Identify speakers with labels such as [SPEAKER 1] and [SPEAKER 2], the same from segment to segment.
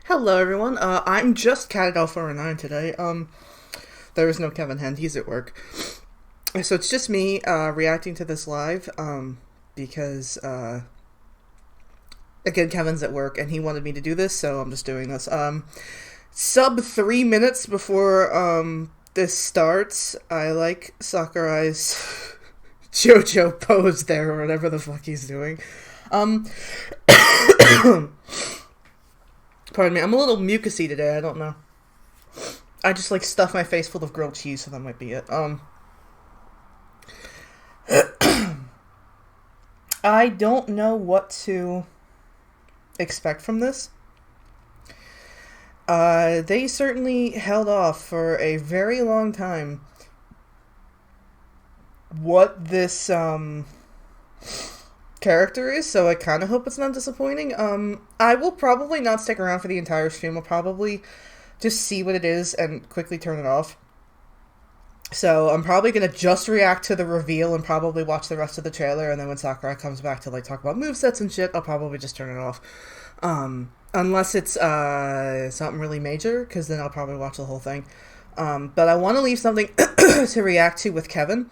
[SPEAKER 1] Hello everyone, I'm just Caty today. There is no Kevin Hand, he's at work. So it's just me, reacting to this live, because, again, Kevin's at work and he wanted me to do this, so I'm just doing this. Sub 3 minutes before, this starts, I like Sakurai's JoJo pose there, or whatever the fuck he's doing. Pardon me, I'm a little mucusy today, I don't know. I just, like, stuffed my face full of grilled cheese, so that might be it. I don't know what to expect from this. They certainly held off for a very long time what this, character is, so I kind of hope it's not disappointing. I will probably not stick around for the entire stream. I'll probably just see what it is and quickly turn it off. So I'm probably going to just react to the reveal and probably watch the rest of the trailer, and then when Sakurai comes back to, like, talk about movesets and shit, I'll probably just turn it off. Unless it's something really major, because then I'll probably watch the whole thing. But I want to leave something to react to with Kevin.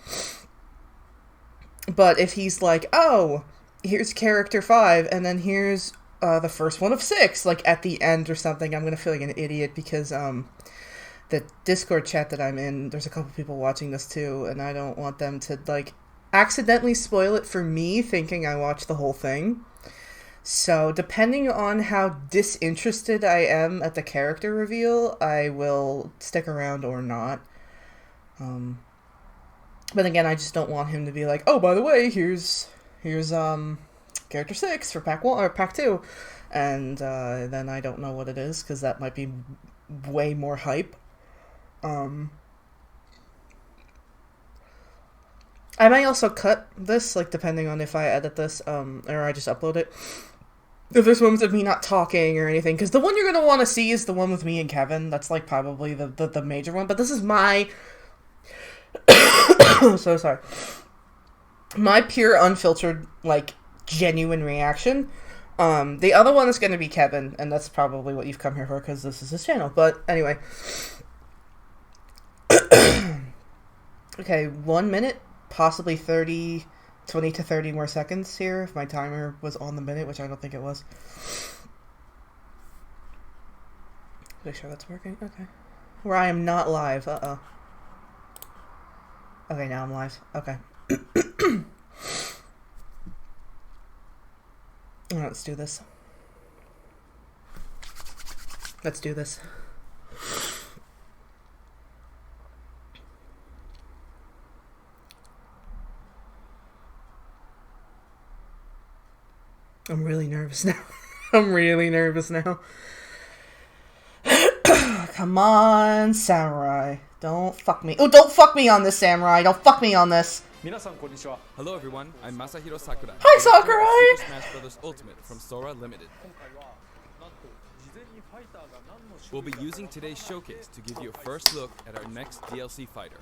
[SPEAKER 1] But if he's like, oh, here's character 5, and then here's the first one of 6, like, at the end or something, I'm gonna feel like an idiot, because the Discord chat that I'm in, there's a couple people watching this too, and I don't want them to, like, accidentally spoil it for me, thinking I watched the whole thing. So, depending on how disinterested I am at the character reveal, I will stick around or not. But again, I just don't want him to be like, oh, by the way, here's character 6 for pack 1 or pack 2, and then I don't know what it is, because that might be way more hype. I might also cut this, like, depending on if I edit this, or I just upload it. If there's moments of me not talking or anything, because the one you're gonna want to see is the one with me and Kevin. That's, like, probably the major one, but this is my so sorry. My pure, unfiltered, like, genuine reaction. The other one is going to be Kevin, and that's probably what you've come here for, because this is his channel. But, anyway. Okay, 1 minute, possibly 20 to 30 more seconds here, if my timer was on the minute, which I don't think it was. Make sure that's working. Okay. Where I am not live. Uh-oh. Okay, now I'm live. Okay. Alright, let's do this. Let's do this. I'm really nervous now. I'm really nervous now. Come on, Samurai. Don't fuck me. Oh, don't fuck me on this, Samurai. Don't fuck me on this.
[SPEAKER 2] Hello everyone, I'm Masahiro Sakurai.
[SPEAKER 1] Hi, Sakurai!
[SPEAKER 2] Super Smash Bros. Ultimate from Sora Limited. We'll be using today's showcase to give you a first look at our next DLC fighter.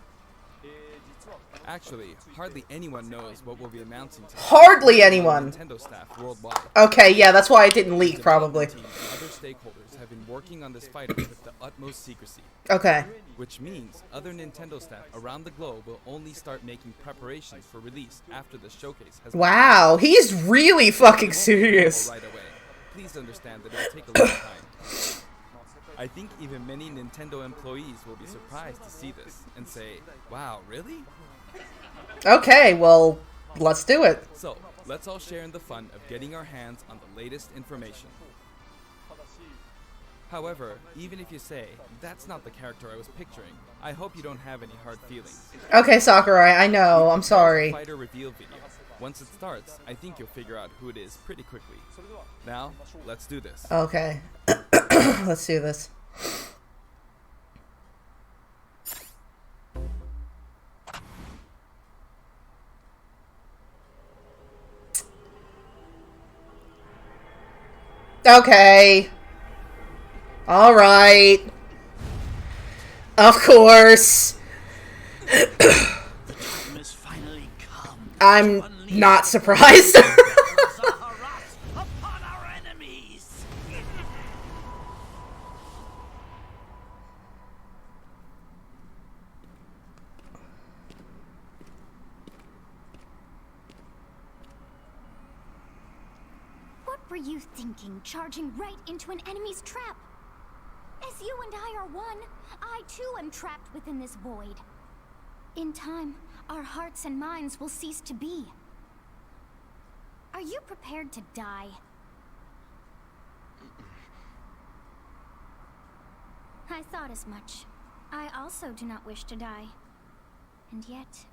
[SPEAKER 2] Actually, hardly anyone knows what we'll be announcing today.
[SPEAKER 1] Hardly anyone!
[SPEAKER 2] Nintendo staff worldwide.
[SPEAKER 1] Okay, yeah, that's why it didn't leak, probably.
[SPEAKER 2] Team and other stakeholders have been working on this fighter with the utmost secrecy.
[SPEAKER 1] Okay.
[SPEAKER 2] Which means other Nintendo staff around the globe will only start making preparations for release after the showcase has
[SPEAKER 1] Wow, he's really fucking serious.
[SPEAKER 2] right away. Please understand that it'll take a little time. I think even many Nintendo employees will be surprised to see this and say, wow, really?
[SPEAKER 1] Okay, well, let's do it.
[SPEAKER 2] So, let's all share in the fun of getting our hands on the latest information. However, even if you say, that's not the character I was picturing, I hope you don't have any hard feelings.
[SPEAKER 1] Okay, Sakurai, I know, I'm sorry.
[SPEAKER 2] Fighter reveal video. Once it starts, I think you'll figure out who it is pretty quickly. Now, let's do this.
[SPEAKER 1] Okay. Let's do this. Okay. Alright. Of course. I'm not surprised.
[SPEAKER 3] were you thinking, charging right into an enemy's trap? As you and I are one, I too am trapped within this void. In time, our hearts and minds will cease to be. Are you prepared to die? I thought as much. I also do not wish to die. And yet...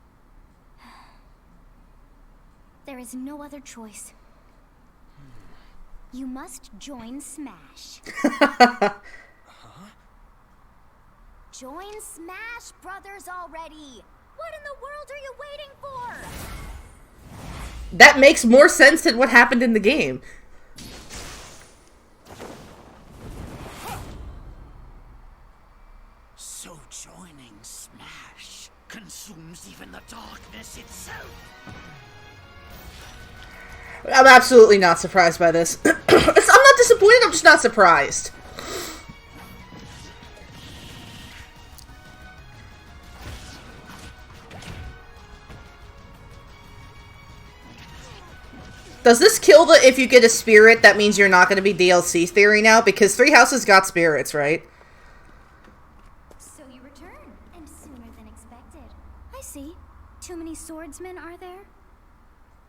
[SPEAKER 3] there is no other choice. You must join Smash. Join Smash Brothers already! What in the world are you waiting for?
[SPEAKER 1] That makes more sense than what happened in the game.
[SPEAKER 4] So joining Smash consumes even the darkness itself.
[SPEAKER 1] I'm absolutely not surprised by this. I'm not disappointed, I'm just not surprised. Does this kill the if you get a spirit, that means you're not going to be DLC theory now? Because Three Houses got spirits, right?
[SPEAKER 3] So you return, and sooner than expected. I see. Too many swordsmen, are there?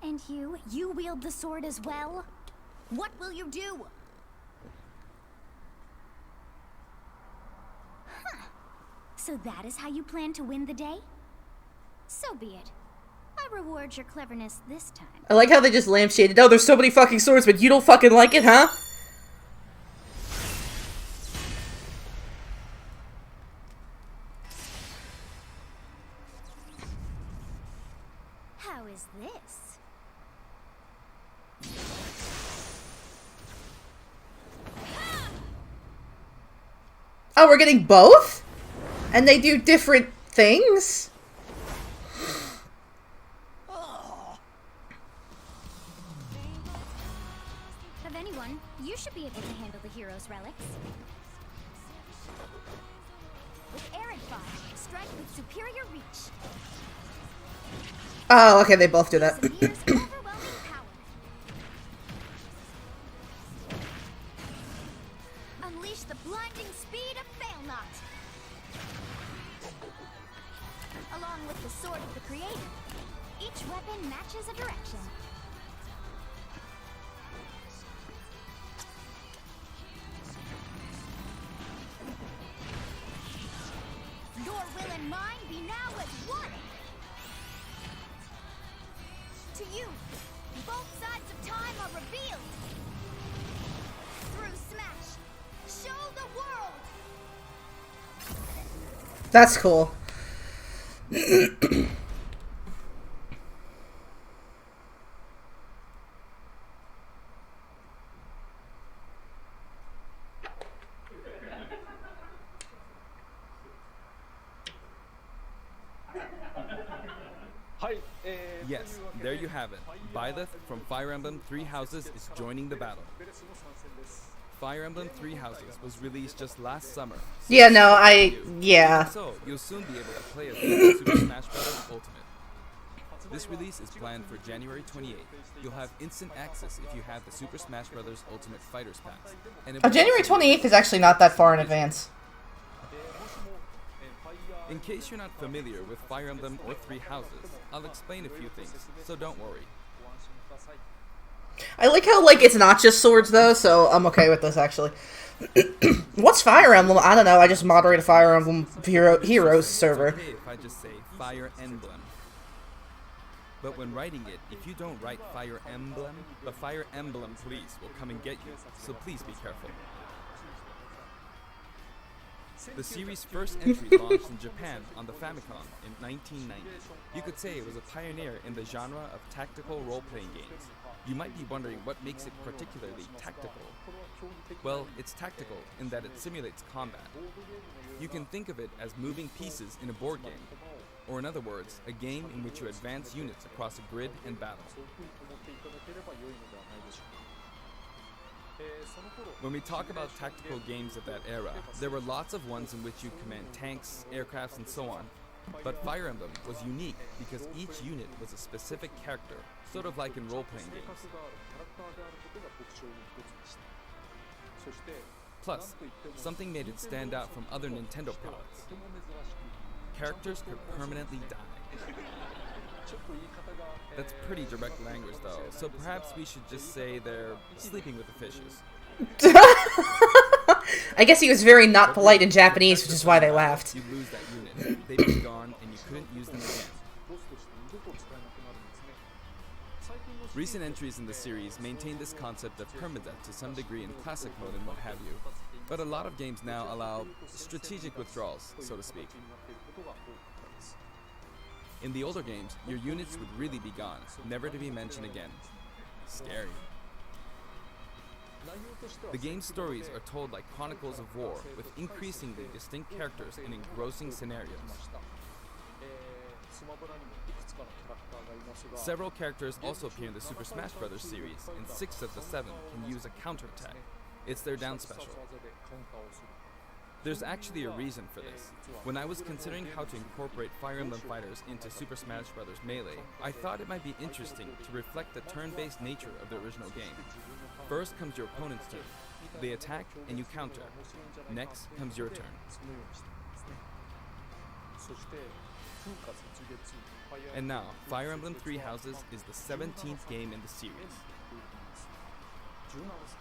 [SPEAKER 3] And you wield the sword as well? What will you do? Huh. So that is how you plan to win the day? So be it. I reward your cleverness this time.
[SPEAKER 1] I like how they just lampshaded. Oh, there's so many fucking swords, but you don't fucking like it, huh?
[SPEAKER 3] How is this?
[SPEAKER 1] Oh, we're getting both? And they do different things?
[SPEAKER 3] Of anyone, you should be able to handle the hero's relics. With Arid Fire, strike with superior reach.
[SPEAKER 1] Oh, okay, they both do that.
[SPEAKER 3] Use Amir's overwhelming power. Unleash the blinding speed of Failnaught. Along with the sword of the creator, each weapon matches a direction. Your will and mine be now as one. To you, both sides of time are revealed. Through Smash, show the world.
[SPEAKER 1] That's cool.
[SPEAKER 2] Yes, there you have it. Byleth from Fire Emblem Three Houses is joining the battle. Fire Emblem Three Houses was released just last summer. So
[SPEAKER 1] Yeah, no, yeah.
[SPEAKER 2] So, you'll soon be able to play as Super Smash Bros. Ultimate. This release is planned for January 28th. You'll have instant access if you have the Super Smash Bros. Ultimate Fighters Pass. And it will
[SPEAKER 1] January
[SPEAKER 2] also
[SPEAKER 1] 28th is actually not that far in advance.
[SPEAKER 2] In case you're not familiar with Fire Emblem or Three Houses, I'll explain a few things, so don't worry.
[SPEAKER 1] I like how, like, it's not just swords, though, so I'm okay with this, actually. What's Fire Emblem? I don't know, I just moderate a Fire Emblem Heroes server.
[SPEAKER 2] It's okay if I just say Fire Emblem. But when writing it, if you don't write Fire Emblem, the Fire Emblem police will come and get you, so please be careful. The series' first entry launched in Japan on the Famicom in 1990. You could say it was a pioneer in the genre of tactical role-playing games. You might be wondering what makes it particularly tactical. Well, it's tactical in that it simulates combat. You can think of it as moving pieces in a board game, or in other words, a game in which you advance units across a grid and battle. When we talk about tactical games of that era, there were lots of ones in which you command tanks, aircrafts, and so on. But Fire Emblem was unique because each unit was a specific character, sort of like in role-playing games. Plus, something made it stand out from other Nintendo products. Characters could permanently die. That's pretty direct language though, so perhaps we should just say they're sleeping with the fishes.
[SPEAKER 1] I guess he was very not polite in Japanese, which is why they laughed.
[SPEAKER 2] You lose that unit. They'd be gone and you couldn't use them again. Recent entries in the series maintain this concept of permadeath to some degree in classic mode and what have you, but a lot of games now allow strategic withdrawals, so to speak. In the older games, your units would really be gone, never to be mentioned again. Scary. The game's stories are told like chronicles of war, with increasingly distinct characters and engrossing scenarios. Several characters also appear in the Super Smash Bros. Series, and 6 of the 7 can use a counterattack. It's their down special. There's actually a reason for this. When I was considering how to incorporate Fire Emblem fighters into Super Smash Bros. Melee, I thought it might be interesting to reflect the turn-based nature of the original game. First comes your opponent's turn. They attack and you counter. Next comes your turn. And now, Fire Emblem Three Houses is the 17th game in the series.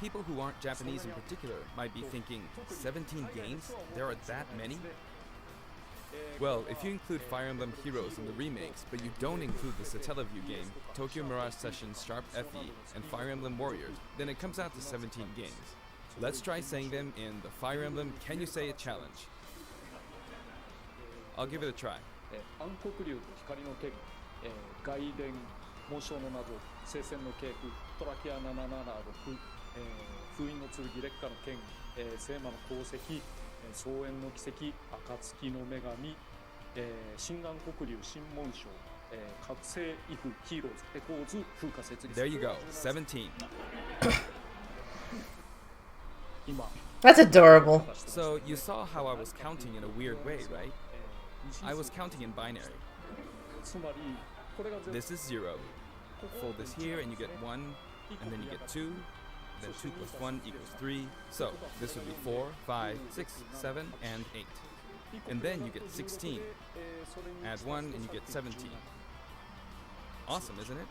[SPEAKER 2] People who aren't Japanese in particular might be thinking, 17 games? There are that many? Well, if you include Fire Emblem Heroes in the remakes, but you don't include the Satellaview game, Tokyo Mirage Sessions Sharp FE, and Fire Emblem Warriors, then it comes out to 17 games. Let's try saying them in the Fire Emblem Can You Say It challenge. I'll give it a try.
[SPEAKER 5] 暗黒竜と光の剣、外伝紋章の謎、聖戦の系譜、トラキア776、封印の剣、烈火の剣、聖魔の功績、草原の奇跡、暁の女神、新暗黒竜新紋章、覚醒イフヒーローズエコーズ風化設立。
[SPEAKER 2] There you go, 17.
[SPEAKER 1] That's adorable.
[SPEAKER 2] So you saw how I was counting in a weird way, right? I was counting in binary. This is 0. Fold this here and you get 1, and then you get 2, then 2 plus 1 equals 3. So this would be 4, 5, 6, 7, and 8. And then you get 16. Add 1 and you get 17. Awesome, isn't it?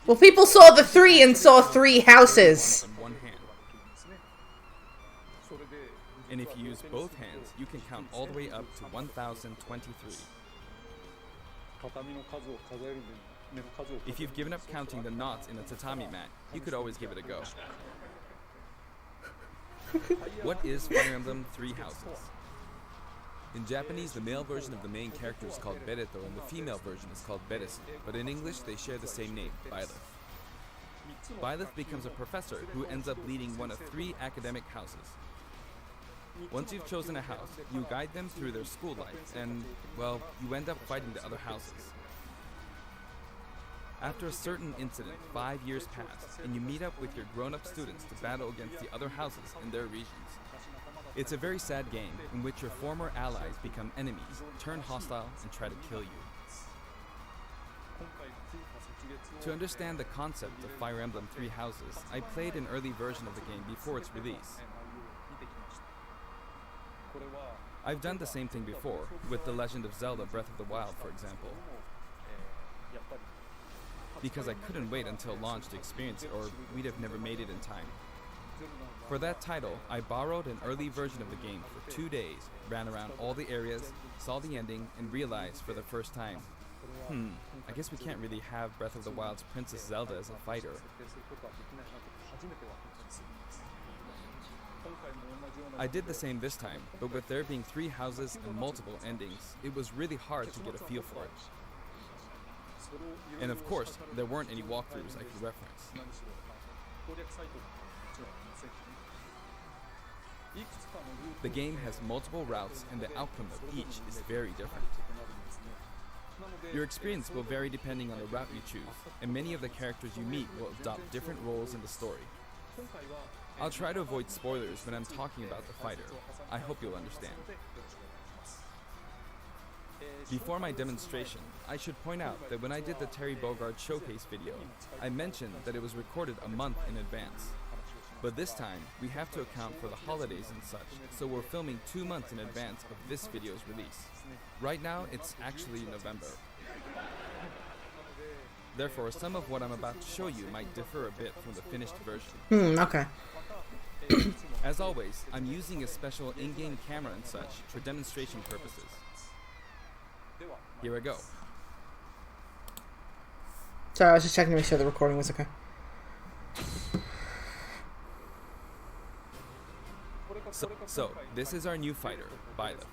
[SPEAKER 1] Well, people saw the 3 and saw 3 houses.
[SPEAKER 2] On one hand. And if you use both hands, you can count all the way up to 1023. If you've given up counting the knots in a tatami mat, you could always give it a go. What is Fire Emblem Three Houses? In Japanese, the male version of the main character is called Bereto and the female version is called Beresu, but in English they share the same name, Byleth. Byleth becomes a professor who ends up leading one of 3 academic houses. Once you've chosen a house, you guide them through their school life, and, well, you end up fighting the other houses. After a certain incident, 5 years pass, and you meet up with your grown-up students to battle against the other houses in their regions. It's a very sad game in which your former allies become enemies, turn hostile, and try to kill you. To understand the concept of Fire Emblem Three Houses, I played an early version of the game before its release. I've done the same thing before, with The Legend of Zelda Breath of the Wild, for example. Because I couldn't wait until launch to experience it, or we'd have never made it in time. For that title, I borrowed an early version of the game for 2 days, ran around all the areas, saw the ending, and realized for the first time, I guess we can't really have Breath of the Wild's Princess Zelda as a fighter. I did the same this time, but with there being 3 houses and multiple endings, it was really hard to get a feel for it. And of course, there weren't any walkthroughs I could reference. The game has multiple routes and the outcome of each is very different. Your experience will vary depending on the route you choose, and many of the characters you meet will adopt different roles in the story. I'll try to avoid spoilers when I'm talking about the fighter. I hope you'll understand. Before my demonstration, I should point out that when I did the Terry Bogard showcase video, I mentioned that it was recorded a month in advance. But this time, we have to account for the holidays and such, so we're filming 2 months in advance of this video's release. Right now, it's actually November. Therefore, some of what I'm about to show you might differ a bit from the finished version.
[SPEAKER 1] Okay.
[SPEAKER 2] As always, I'm using a special in-game camera and such for demonstration purposes. Here I go.
[SPEAKER 1] Sorry, I was just checking to make sure the recording was okay.
[SPEAKER 2] So this is our new fighter, Byleth.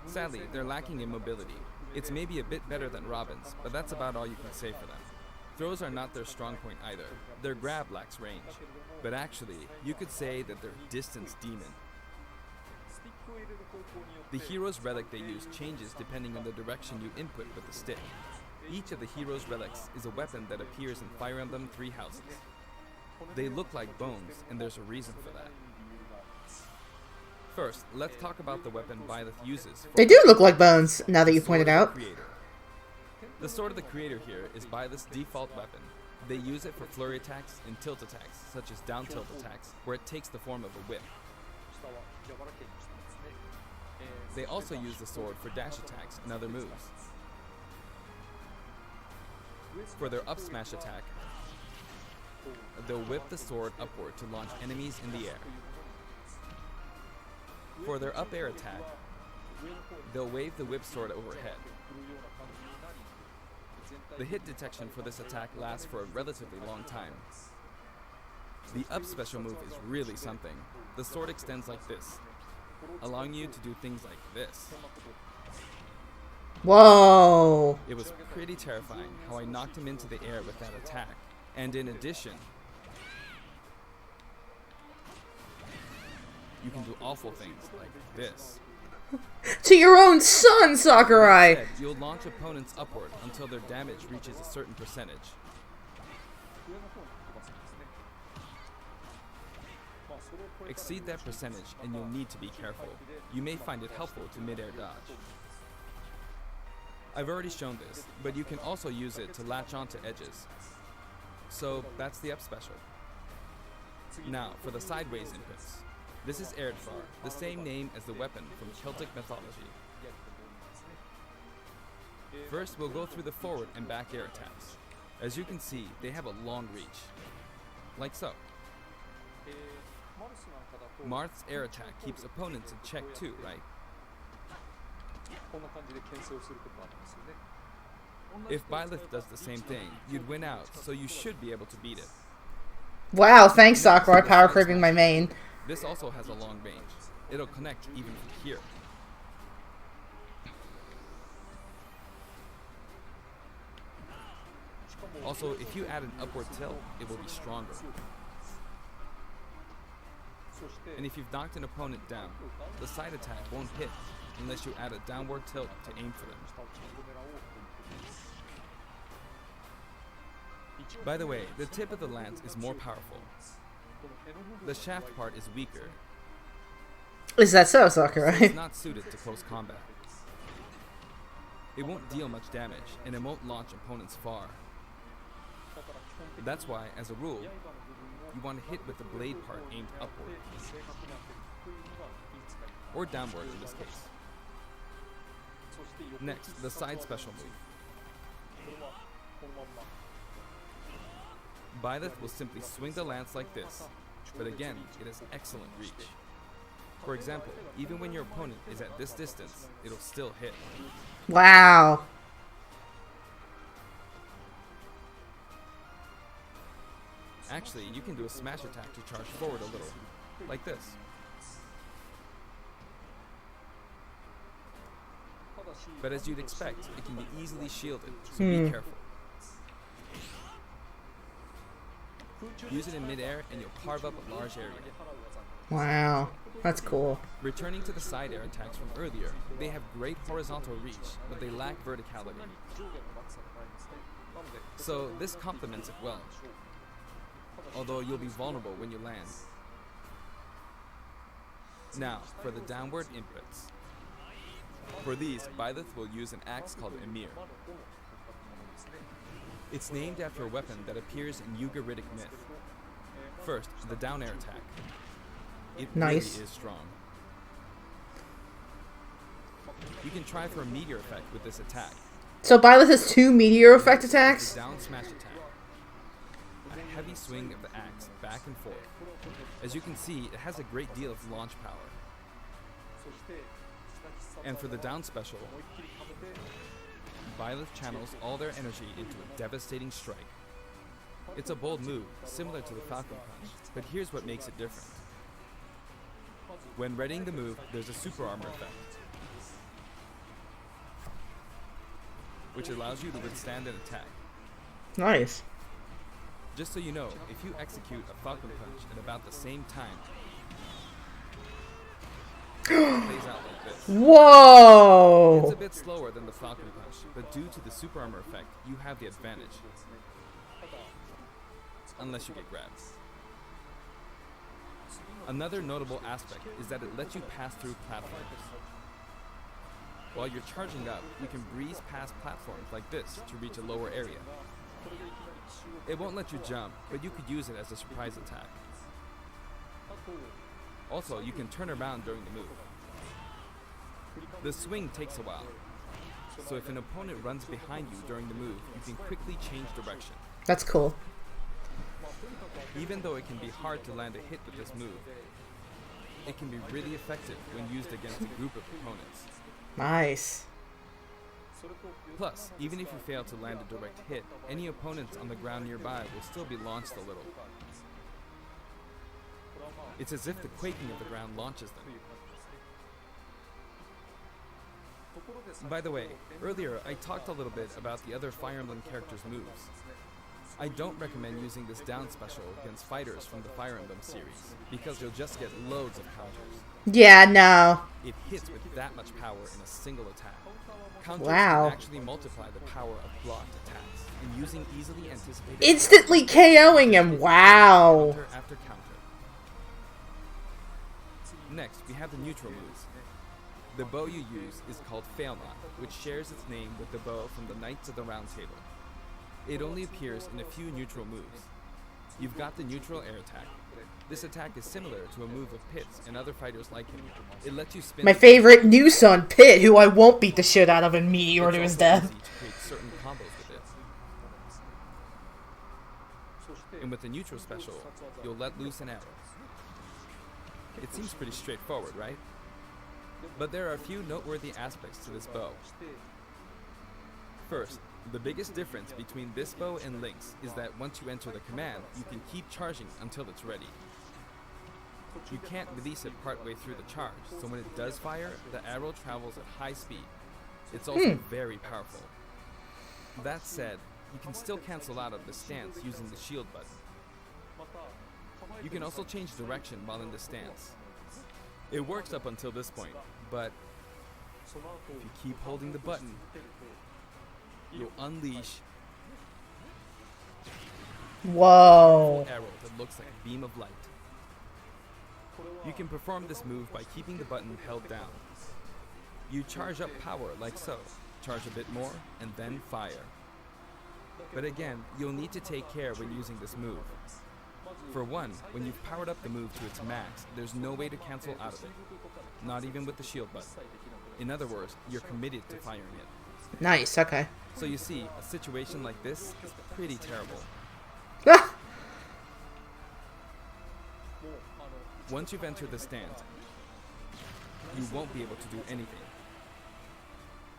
[SPEAKER 2] Sadly, they're lacking in mobility. It's maybe a bit better than Robin's, but that's about all you can say for them. Throws are not their strong point either. Their grab lacks range. But actually, you could say that they're distance demon. The hero's relic they use changes depending on the direction you input with the stick. Each of the hero's relics is a weapon that appears in Fire Emblem Three Houses. They look like bones, and there's a reason for that. First, let's talk about the weapon Byleth uses.
[SPEAKER 1] They do look like bones, now that you pointed out.
[SPEAKER 2] The Sword of the Creator here is Byleth's default weapon. They use it for flurry attacks and tilt attacks, such as down tilt attacks, where it takes the form of a whip. They also use the sword for dash attacks and other moves. For their up smash attack, they'll whip the sword upward to launch enemies in the air. For their up air attack, they'll wave the whip sword overhead. The hit detection for this attack lasts for a relatively long time. The up special move is really something. The sword extends like this, allowing you to do things like this.
[SPEAKER 1] Whoa!
[SPEAKER 2] It was pretty terrifying how I knocked him into the air with that attack. And in addition, you can do awful things like this.
[SPEAKER 1] To your own son, Sakurai!
[SPEAKER 2] Instead, you'll launch opponents upward until their damage reaches a certain percentage. Exceed that percentage and you'll need to be careful. You may find it helpful to mid-air dodge. I've already shown this, but you can also use it to latch onto edges. So that's the up special. Now for the sideways inputs. This is Erdvar, the same name as the weapon from Celtic mythology. First, we'll go through the forward and back air attacks. As you can see, they have a long reach. Like so. Marth's air attack keeps opponents in check too, right? If Byleth does the same thing, you'd win out, so you should be able to beat it.
[SPEAKER 1] Wow, thanks Sakurai, power creeping my main.
[SPEAKER 2] This also has a long range. It'll connect even from here. Also, if you add an upward tilt, it will be stronger. And if you've knocked an opponent down, the side attack won't hit unless you add a downward tilt to aim for them. By the way, the tip of the lance is more powerful. The shaft part is weaker.
[SPEAKER 1] Is that so, Sakurai?
[SPEAKER 2] It's not suited to close combat. It won't deal much damage, and it won't launch opponents far. That's why, as a rule, you want to hit with the blade part aimed upward. Or downward in this case. Next, the side special move. Byleth will simply swing the lance like this, but again, it has excellent reach. For example, even when your opponent is at this distance, it'll still hit.
[SPEAKER 1] Wow.
[SPEAKER 2] Actually, you can do a smash attack to charge forward a little, like this. But as you'd expect, it can be easily shielded, so be careful. Use it in mid-air and you'll carve up a large area.
[SPEAKER 1] Wow, that's cool.
[SPEAKER 2] Returning to the side air attacks from earlier, they have great horizontal reach, but they lack verticality. So this complements it well, although you'll be vulnerable when you land. Now, for the downward inputs. For these, Byleth will use an axe called Emir. It's named after a weapon that appears in Ugaritic myth. First, the down air attack. It
[SPEAKER 1] Nice.
[SPEAKER 2] really is strong. You can try for a meteor effect with this attack.
[SPEAKER 1] So Byleth has 2 meteor effect attacks?
[SPEAKER 2] The down smash attack. A heavy swing of the axe back and forth. As you can see, it has a great deal of launch power. And for the down special, Byleth channels all their energy into a devastating strike. It's a bold move, similar to the Falcon Punch, but here's what makes it different. When readying the move, there's a super armor effect, which allows you to withstand an attack.
[SPEAKER 1] Nice.
[SPEAKER 2] Just so you know, if you execute a Falcon Punch at about the same time, it plays out like this.
[SPEAKER 1] Whoa!
[SPEAKER 2] It's a bit slower than the Falcon Punch, but due to the super armor effect, you have the advantage. Unless you get grabbed. Another notable aspect is that it lets you pass through platforms. While you're charging up, you can breeze past platforms like this to reach a lower area. It won't let you jump, but you could use it as a surprise attack. Also, you can turn around during the move. The swing takes a while, so if an opponent runs behind you during the move, you can quickly change direction.
[SPEAKER 1] That's cool.
[SPEAKER 2] Even though it can be hard to land a hit with this move, it can be really effective when used against a group of opponents.
[SPEAKER 1] Nice.
[SPEAKER 2] Plus, even if you fail to land a direct hit, any opponents on the ground nearby will still be launched a little. It's as if the quaking of the ground launches them. By the way, earlier I talked a little bit about the other Fire Emblem characters' moves. I don't recommend using this down special against fighters from the Fire Emblem series, because you'll just get loads of counters.
[SPEAKER 1] Yeah, no.
[SPEAKER 2] It hits with that much power in a single attack. Counters
[SPEAKER 1] Wow.
[SPEAKER 2] can actually multiply the power of blocked attacks, and using easily anticipated
[SPEAKER 1] Instantly KOing him. Wow.
[SPEAKER 2] counter after counter. Next, we have the neutral moves. The bow you use is called Failnaught, which shares its name with the bow from the Knights of the Round Table. It only appears in a few neutral moves. You've got the neutral air attack. This attack is similar to a move of Pit's and other fighters like him. It lets you spin.
[SPEAKER 1] My favorite new son, Pit, who I won't beat the shit out of in Meteor to his
[SPEAKER 2] It's
[SPEAKER 1] death.
[SPEAKER 2] also easy to create certain combos with it. And with the neutral special, you'll let loose an arrow. It seems pretty straightforward, right? But there are a few noteworthy aspects to this bow. First, the biggest difference between this bow and Link's is that once you enter the command, you can keep charging until it's ready. You can't release it partway through the charge, so when it does fire, the arrow travels at high speed. It's also very powerful. That said, you can still cancel out of the stance using the shield button. You can also change direction while in the stance. It works up until this point, but if you keep holding the button, you'll unleash
[SPEAKER 1] Whoa.
[SPEAKER 2] an arrow that looks like a beam of light. You can perform this move by keeping the button held down. You charge up power like so, charge a bit more, and then fire. But again, you'll need to take care when using this move. For one, when you've powered up the move to its max, there's no way to cancel out of it. Not even with the shield button. In other words, you're committed to firing it.
[SPEAKER 1] Nice, okay.
[SPEAKER 2] So you see, a situation like this is pretty terrible.
[SPEAKER 1] Ah!
[SPEAKER 2] Once you've entered the stance, you won't be able to do anything.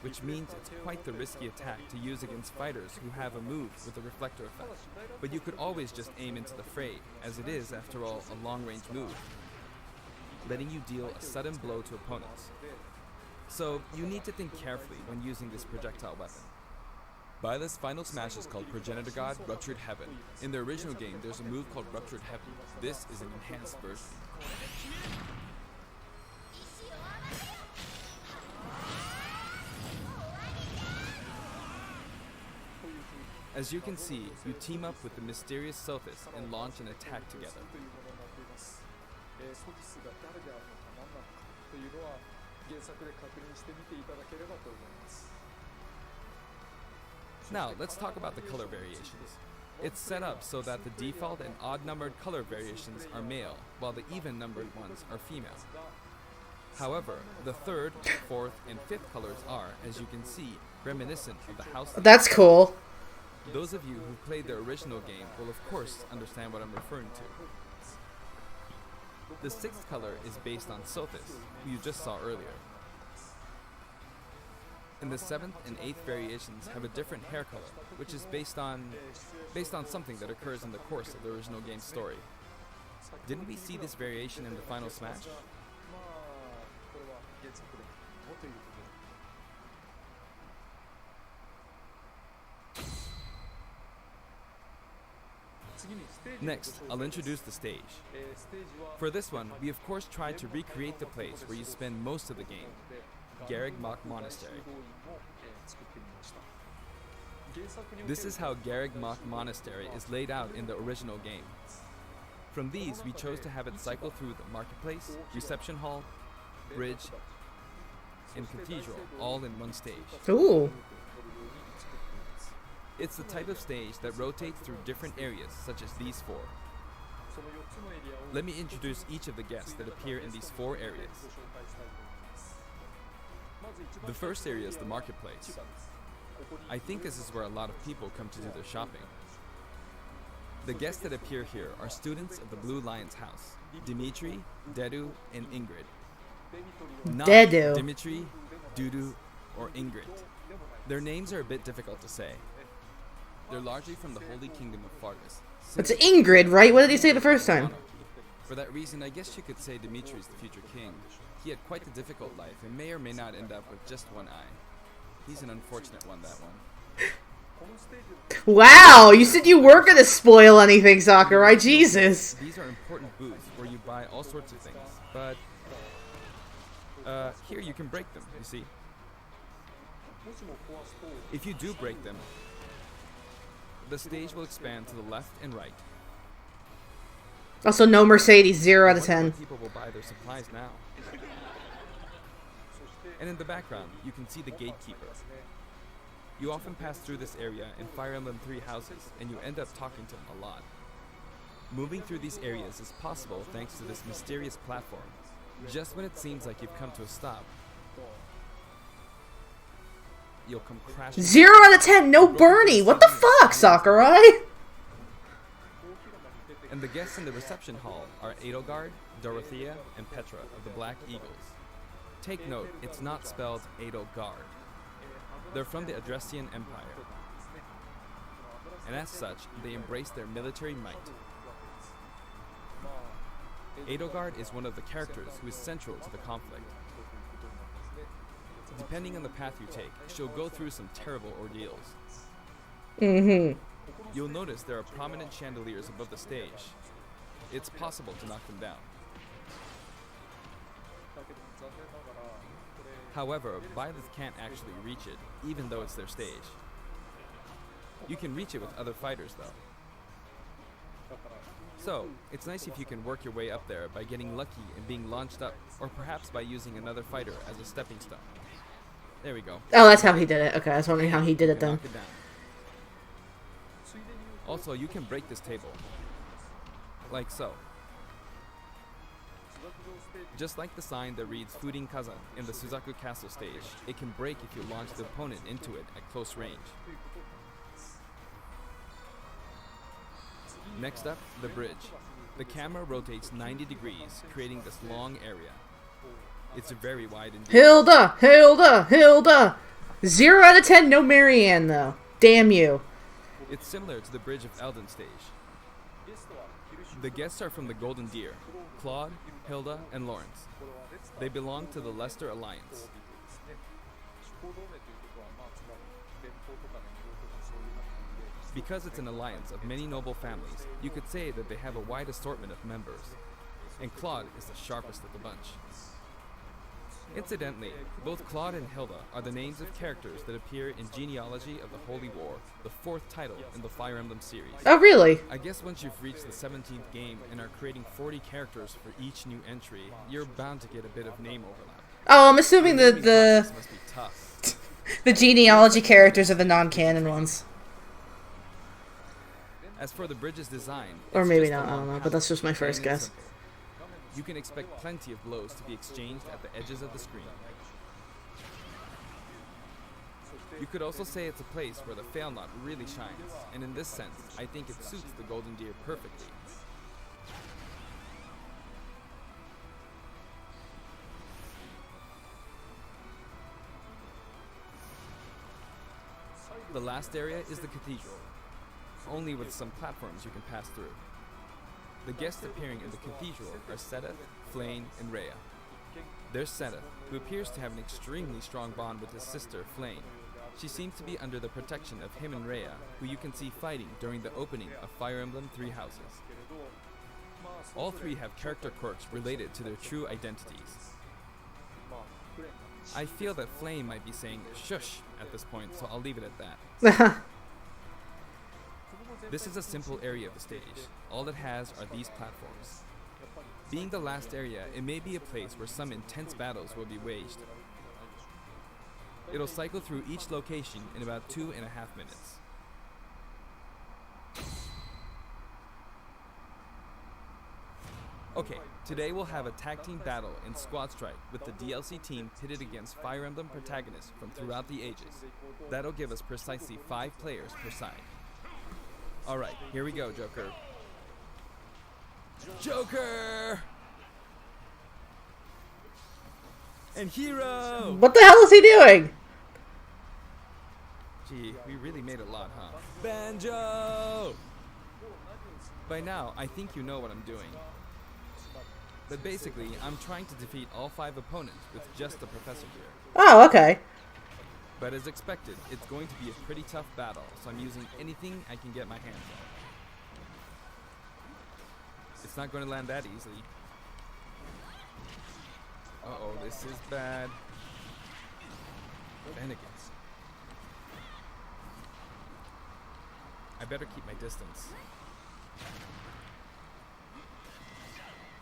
[SPEAKER 2] Which means it's quite the risky attack to use against fighters who have a move with a reflector effect. But you could always just aim into the fray, as it is, after all, a long-range move, letting you deal a sudden blow to opponents. So you need to think carefully when using this projectile weapon. Byleth's final smash is called Progenitor God Ruptured Heaven. In the original game, there's a move called Ruptured Heaven. This is an enhanced version. As you can see, you team up with the mysterious Sophis and launch an attack together.
[SPEAKER 5] ソティスが誰であるのか何なのかというのは原作で確認してみていただければと思います。
[SPEAKER 2] Now, let's talk about the color variations. It's set up so that the default and odd-numbered color variations are male, while the even-numbered ones are female. However, the third, fourth, and fifth colors are, as you can see, reminiscent of the house.
[SPEAKER 1] That's cool.
[SPEAKER 2] Those of you who played the original game will of course understand what I'm referring to. The sixth color is based on Sothis, who you just saw earlier. And the seventh and eighth variations have a different hair color, which is based on something that occurs in the course of the original game's story. Didn't we see this variation in the final Smash?
[SPEAKER 5] まあこれは原作でもということで。次にステージをご紹介
[SPEAKER 2] Next, I'll introduce the stage.
[SPEAKER 5] ステージは
[SPEAKER 2] For this one, we of course tried to recreate the place where you spend most of the game, Garreg Mach Monastery. This is how Garreg Mach Monastery is laid out in the original game. From these, we chose to have it cycle through the marketplace, reception hall, bridge, and cathedral, all in one stage.
[SPEAKER 1] Ooh.
[SPEAKER 2] It's the type of stage that rotates through different areas, such as these four. Let me introduce each of the guests that appear in these four areas. The first area is the marketplace. I think this is where a lot of people come to do their shopping. The guests that appear here are students of the Blue Lion's house, Dimitri, Dedu, and Ingrid. Not
[SPEAKER 1] Dedu.
[SPEAKER 2] Dimitri, Dudu, or Ingrid. Their names are a bit difficult to say. They're largely from the Holy Kingdom of Fargus.
[SPEAKER 1] It's Ingrid, right? What did he say the first time?
[SPEAKER 2] For that reason, I guess you could say Dimitri's the future king. He had quite a difficult life and may or may not end up with just one eye. He's an unfortunate one, that one.
[SPEAKER 1] Wow, you said you weren't gonna spoil anything, Sakurai. Jesus.
[SPEAKER 2] These are important booths where you buy all sorts of things, but here you can break them, you see. If you do break them, the stage will expand to the left and right.
[SPEAKER 1] Also, no Mercedes, 0 out of 10.
[SPEAKER 2] People will buy their supplies now. And in the background, you can see the gatekeeper. You often pass through this area in Fire Emblem 3 houses, and you end up talking to him a lot. Moving through these areas is possible thanks to this mysterious platform. Just when it seems like you've come to a stop, you'll come crashing.
[SPEAKER 1] 0 out of 10, no Bernie. What the fuck, Sakurai?
[SPEAKER 2] And the guests in the reception hall are Edelgard, Dorothea, and Petra of the Black Eagles. Take note, it's not spelled Edelgard. They're from the Adressian Empire. And as such, they embrace their military might. Edelgard is one of the characters who is central to the conflict. Depending on the path you take, she'll go through some terrible ordeals. You'll notice there are prominent chandeliers above the stage. It's possible to knock them down. However, Byleth can't actually reach it, even though it's their stage. You can reach it with other fighters, though. So, it's nice if you can work your way up there by getting lucky and being launched up, or perhaps by using another fighter as a stepping stone. There we go.
[SPEAKER 1] Oh, that's how he did it. Okay, I was wondering how he did it then.
[SPEAKER 2] Knock it down. Also, you can break this table. Like so. Just like the sign that reads Furin Kazan in the Suzaku Castle stage, it can break if you launch the opponent into it at close range. Next up, the bridge. The camera rotates 90 degrees, creating this long area. It's very wide indeed.
[SPEAKER 1] Hilda! 0 out of 10, no Marianne, though. Damn you.
[SPEAKER 2] It's similar to the Bridge of Eldon stage. The guests are from the Golden Deer, Claude, Hilda, and Lawrence. They belong to the Leicester Alliance. Because it's an alliance of many noble families, you could say that they have a wide assortment of members. And Claude is the sharpest of the bunch. Incidentally, both Claude and Hilda are the names of characters that appear in Genealogy of the Holy War, the 4th title in the Fire Emblem series.
[SPEAKER 1] Oh, really?
[SPEAKER 2] I guess once you've reached the 17th game and are creating 40 characters for each new entry, you're bound to get a bit of name overlap.
[SPEAKER 1] Oh, I'm assuming
[SPEAKER 2] Naming
[SPEAKER 1] the
[SPEAKER 2] process must be tough.
[SPEAKER 1] the genealogy characters are the non-canon ones.
[SPEAKER 2] As for the bridge's design,
[SPEAKER 1] Or
[SPEAKER 2] it's
[SPEAKER 1] maybe
[SPEAKER 2] just a
[SPEAKER 1] not, I
[SPEAKER 2] long
[SPEAKER 1] don't know, but
[SPEAKER 2] path,
[SPEAKER 1] that's just my first
[SPEAKER 2] plain and
[SPEAKER 1] guess.
[SPEAKER 2] simple. You can expect plenty of blows to be exchanged at the edges of the screen. You could also say it's a place where the fail knot really shines, and in this sense, I think it suits the Golden Deer perfectly. The last area is the cathedral, only with some platforms you can pass through. The guests appearing in the cathedral are Sedith, Flayn, and Rhea. There's Sedith, who appears to have an extremely strong bond with his sister, Flayn. She seems to be under the protection of him and Rhea, who you can see fighting during the opening of Fire Emblem Three Houses. All three have character quirks related to their true identities. I feel that Flayn might be saying shush at this point, so I'll leave it at that. This is a simple area of the stage. All it has are these platforms. Being the last area, it may be a place where some intense battles will be waged. It'll cycle through each location in about 2.5 minutes. Okay, today we'll have a tag team battle in Squad Strike with the DLC team pitted against Fire Emblem protagonists from throughout the ages. That'll give us precisely 5 players per side. Alright, here we go, Joker. Joker! And Hero!
[SPEAKER 1] What the hell is he doing?
[SPEAKER 2] Gee, we really made a lot, huh? Banjo! By now, I think you know what I'm doing. But basically, I'm trying to defeat all 5 opponents with just the Professor here.
[SPEAKER 1] Oh, okay.
[SPEAKER 2] But as expected, it's going to be a pretty tough battle, so I'm using anything I can get my hands on. It's not going to land that easily. Uh-oh, this is bad. Bennigan's. I better keep my distance.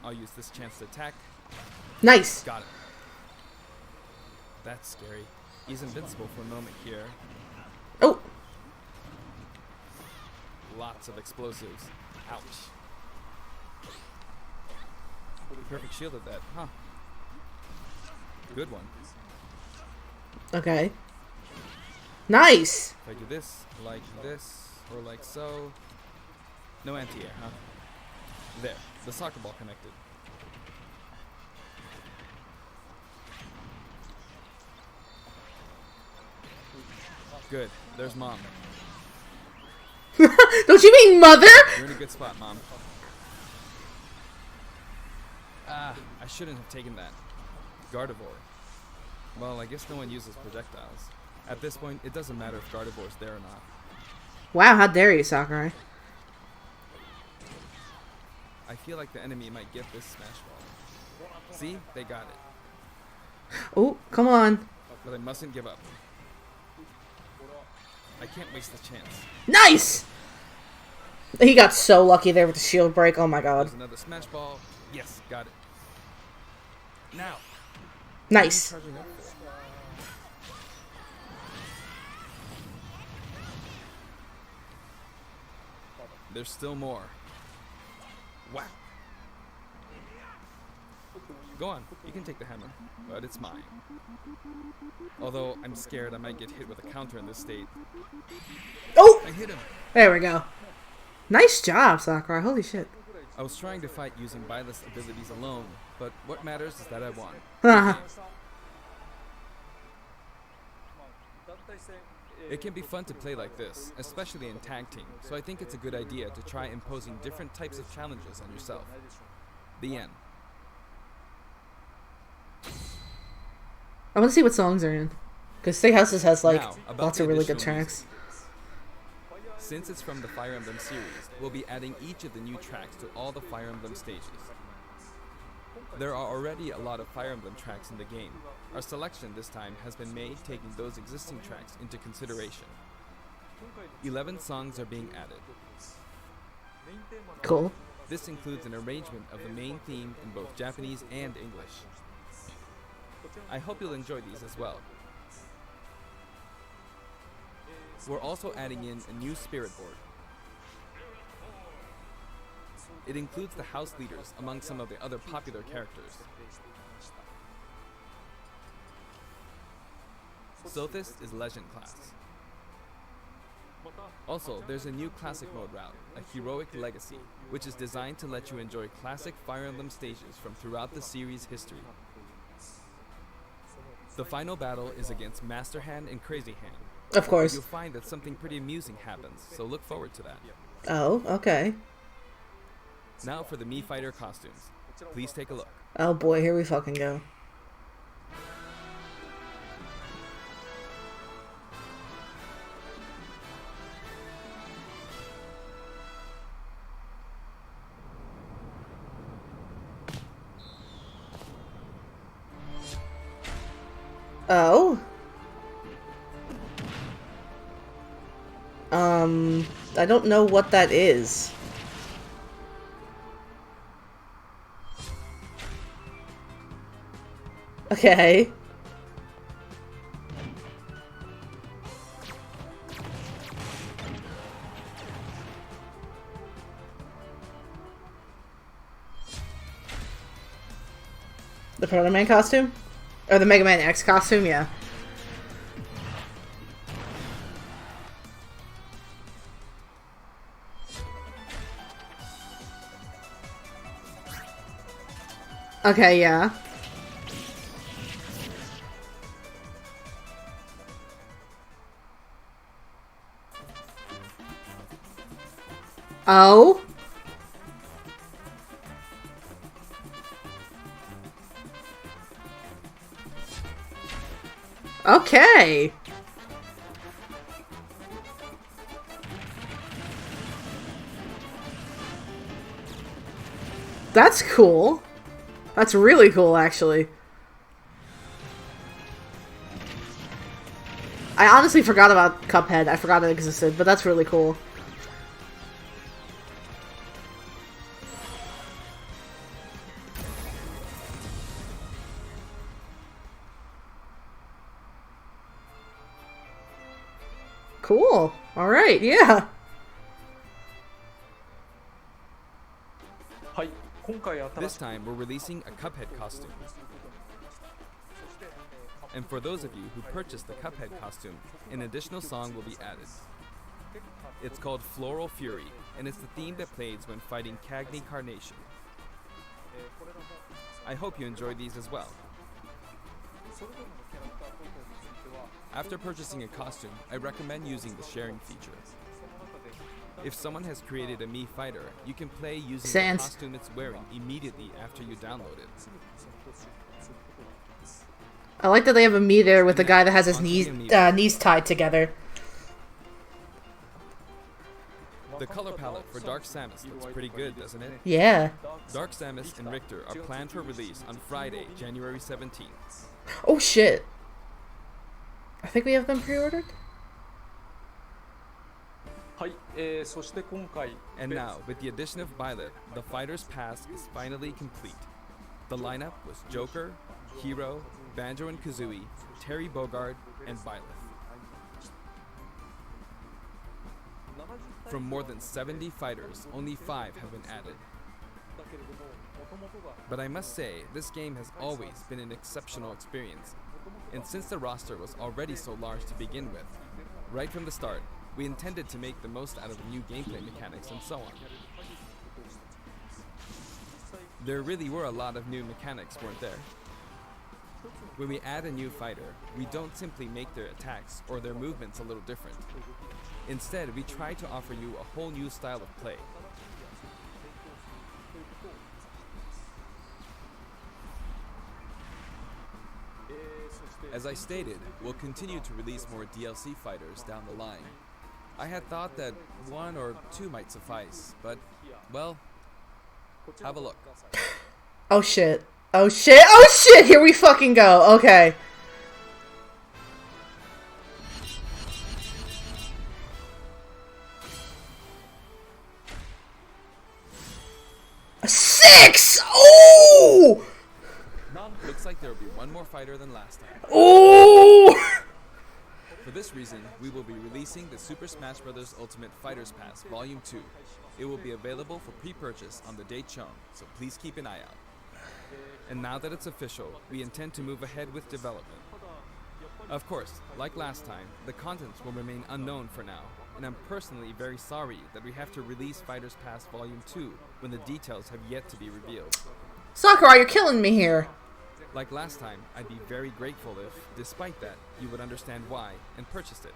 [SPEAKER 2] I'll use this chance to attack.
[SPEAKER 1] Nice.
[SPEAKER 2] Got it. That's scary. He's invincible for a moment here.
[SPEAKER 1] Oh.
[SPEAKER 2] Lots of explosives. Ouch. Perfect shielded that, huh? Good one.
[SPEAKER 1] Okay. Nice.
[SPEAKER 2] If I do this, or like so. No anti-air, huh? There, the soccer ball connected. Good, there's Mom.
[SPEAKER 1] Don't you mean mother?
[SPEAKER 2] You're in a good spot, Mom. Ah, I shouldn't have taken that. Gardevoir. Well, I guess no one uses projectiles. At this point, it doesn't matter if Gardevoir's there or not.
[SPEAKER 1] Wow, how dare you, Sakurai.
[SPEAKER 2] I feel like the enemy might get this smash ball. See? They got it.
[SPEAKER 1] Oh, come on.
[SPEAKER 2] But I mustn't give up. I can't waste the chance.
[SPEAKER 1] Nice! He got so lucky there with the shield break. Oh my god.
[SPEAKER 2] There's another smash ball. Yes, got it. Now.
[SPEAKER 1] Nice.
[SPEAKER 2] What are you charging up for? There's still more. Wow. Go on, you can take the hammer, but it's mine. Although I'm scared I might get hit with a counter in this state.
[SPEAKER 1] Oh!
[SPEAKER 2] I hit him.
[SPEAKER 1] There we go. Nice job, Sakurai. Holy shit.
[SPEAKER 2] I was trying to fight using Byleth's abilities alone, but what matters is that I won.
[SPEAKER 1] Haha.
[SPEAKER 2] It can be fun to play like this, especially in tag team, so I think it's a good idea to try imposing different types of challenges on yourself. The end.
[SPEAKER 1] I want to see what songs are in. Because Steakhouses has, like,
[SPEAKER 2] Now, about
[SPEAKER 1] lots
[SPEAKER 2] the
[SPEAKER 1] of really good
[SPEAKER 2] additional
[SPEAKER 1] tracks.
[SPEAKER 2] Since it's from the Fire Emblem series, we'll be adding each of the new tracks to all the Fire Emblem stages. There are already a lot of Fire Emblem tracks in the game. Our selection this time has been made taking those existing tracks into consideration. 11 songs are being added.
[SPEAKER 1] Cool.
[SPEAKER 2] This includes an arrangement of the main theme in both Japanese and English. I hope you'll enjoy these as well. We're also adding in a new spirit board. It includes the house leaders among some of the other popular characters. Sothis is Legend class. Also, there's a new classic mode route, a heroic legacy, which is designed to let you enjoy classic Fire Emblem stages from throughout the series' history. The final battle is against Master Hand and Crazy Hand.
[SPEAKER 1] Of course.
[SPEAKER 2] You'll find that something pretty amusing happens, so look forward to that.
[SPEAKER 1] Oh, okay.
[SPEAKER 2] Now for the Mii Fighter costumes. Please take a look.
[SPEAKER 1] Oh boy, here we fucking go. Oh? I don't know what that is. Okay. The Proto Man costume? Or the Mega Man X costume, yeah. Okay, yeah. Oh? Okay. That's cool. That's really cool, actually. I honestly forgot about Cuphead. I forgot it existed, but that's really cool. Cool. Alright, yeah.
[SPEAKER 2] This time, we're releasing a Cuphead costume. And for those of you who purchased the Cuphead costume, an additional song will be added. It's called Floral Fury, and it's the theme that plays when fighting Cagney Carnation. I hope you enjoy these as well. After purchasing a costume, I recommend using the sharing feature. If someone has created a Mii Fighter, you can play using the costume it's wearing immediately after you download it.
[SPEAKER 1] I like that they have a Mii there with the guy that has his knees tied together.
[SPEAKER 2] The color palette for Dark Samus looks pretty good, doesn't it?
[SPEAKER 1] Yeah.
[SPEAKER 2] Dark Samus and Richter are planned for release on Friday, January 17th.
[SPEAKER 1] Oh shit. I think we have them pre-ordered?
[SPEAKER 2] And now, with the addition of Byleth, the Fighter's Pass is finally complete. The lineup was Joker, Hero, Banjo and Kazooie, Terry Bogard, and Byleth. From more than 70 fighters, only 5 have been added. But I must say, this game has always been an exceptional experience. And since the roster was already so large to begin with, right from the start, we intended to make the most out of the new gameplay mechanics and so on. There really were a lot of new mechanics, weren't there? When we add a new fighter, we don't simply make their attacks or their movements a little different. Instead, we try to offer you a whole new style of play. As I stated, we'll continue to release more DLC fighters down the line. I had thought that 1 or 2 might suffice, but, well, have a look.
[SPEAKER 1] Oh shit. Oh shit. Oh shit! Here we fucking go. Okay. A 6! Oh!
[SPEAKER 2] Looks like there will be one more fighter than last time.
[SPEAKER 1] Oh!
[SPEAKER 2] For this reason, we will be releasing the Super Smash Bros. Ultimate Fighters Pass Volume 2. It will be available for pre-purchase on the date shown, so please keep an eye out. And now that it's official, we intend to move ahead with development. Of course, like last time, the contents will remain unknown for now, and I'm personally very sorry that we have to release Fighters Pass Volume 2 when the details have yet to be revealed.
[SPEAKER 1] Sakurai, you're killing me here.
[SPEAKER 2] Like last time, I'd be very grateful if, despite that, you would understand why and purchased it.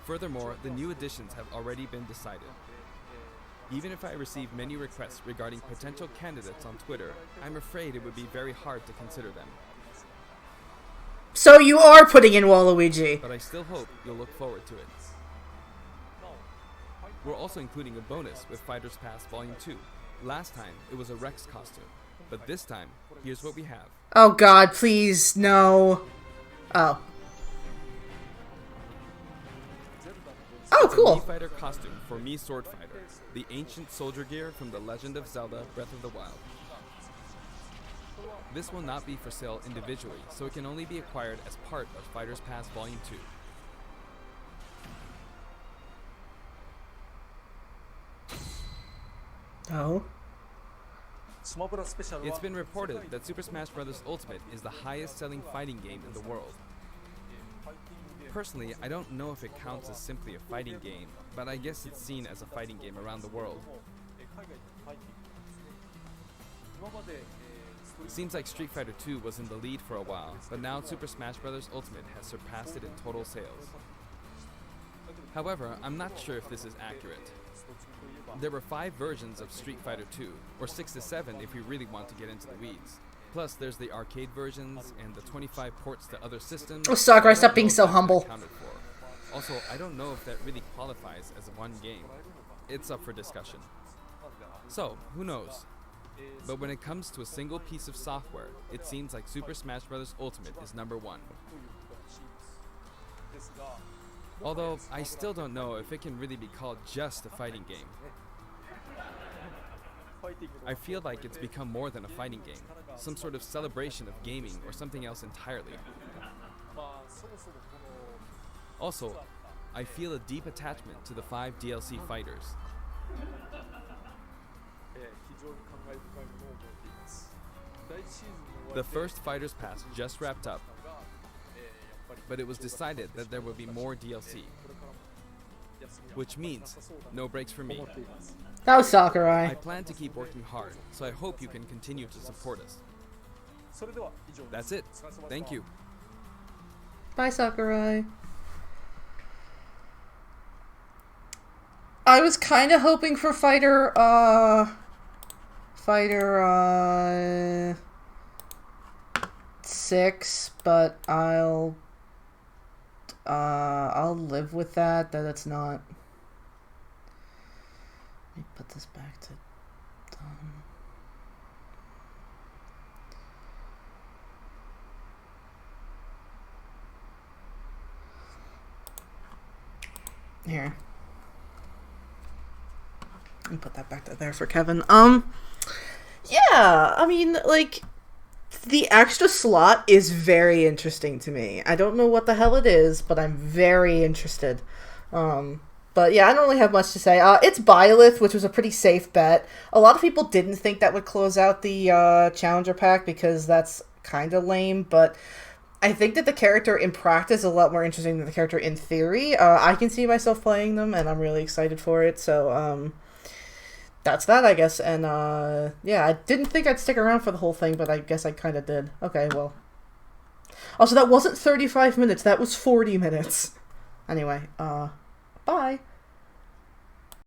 [SPEAKER 2] Furthermore, the new additions have already been decided. Even if I receive many requests regarding potential candidates on Twitter, I'm afraid it would be very hard to consider them.
[SPEAKER 1] So you are putting in Waluigi.
[SPEAKER 2] But I still hope you'll look forward to it. We're also including a bonus with Fighters Pass Volume 2. Last time, it was a Rex costume. But this time, here's what we have.
[SPEAKER 1] Oh god, please, no. Oh. Oh,
[SPEAKER 2] It's a
[SPEAKER 1] cool.
[SPEAKER 2] Mii Fighter costume for Mii Sword Fighter, the ancient soldier gear from The Legend of Zelda Breath of the Wild. This will not be for sale individually, so it can only be acquired as part of Fighters Pass Volume 2.
[SPEAKER 1] Oh.
[SPEAKER 2] It's been reported that Super Smash Bros. Ultimate is the highest selling fighting game in the world. Personally, I don't know if it counts as simply a fighting game, but I guess it's seen as a fighting game around the world. Seems like Street Fighter 2 was in the lead for a while, but now Super Smash Bros. Ultimate has surpassed it in total sales. However, I'm not sure if this is accurate. There were 5 versions of Street Fighter 2, or 6 to 7 if you really want to get into the weeds. Plus, there's the arcade versions and the 25 ports to other systems.
[SPEAKER 1] Oh, Sakurai, stop being so humble.
[SPEAKER 2] Also, I don't know if that really qualifies as one game. It's up for discussion. So, who knows? But when it comes to a single piece of software, it seems like Super Smash Bros. Ultimate is number 1. Although, I still don't know if it can really be called just a fighting game. I feel like it's become more than a fighting game, some sort of celebration of gaming or something else entirely. Also, I feel a deep attachment to the 5 DLC fighters. The first Fighters Pass just wrapped up, but it was decided that there would be more DLC. Which means, no breaks for me.
[SPEAKER 1] That was Sakurai.
[SPEAKER 2] I plan to keep working hard, so I hope you can continue to support us. That's it. Thank you.
[SPEAKER 1] Bye, Sakurai. I was kind of hoping for Fighter 6, but I'll live with that it's not. Let me put this back to done. Here. Let me put that back to there for Kevin. Yeah, I mean, like, the extra slot is very interesting to me. I don't know what the hell it is, but I'm very interested. But yeah, I don't really have much to say. It's Byleth, which was a pretty safe bet. A lot of people didn't think that would close out the Challenger Pack because that's kind of lame, but I think that the character in practice is a lot more interesting than the character in theory. I can see myself playing them, and I'm really excited for it, so that's that, I guess. And yeah, I didn't think I'd stick around for the whole thing, but I guess I kind of did. Okay, well. Also, that wasn't 35 minutes, that was 40 minutes. Anyway, bye.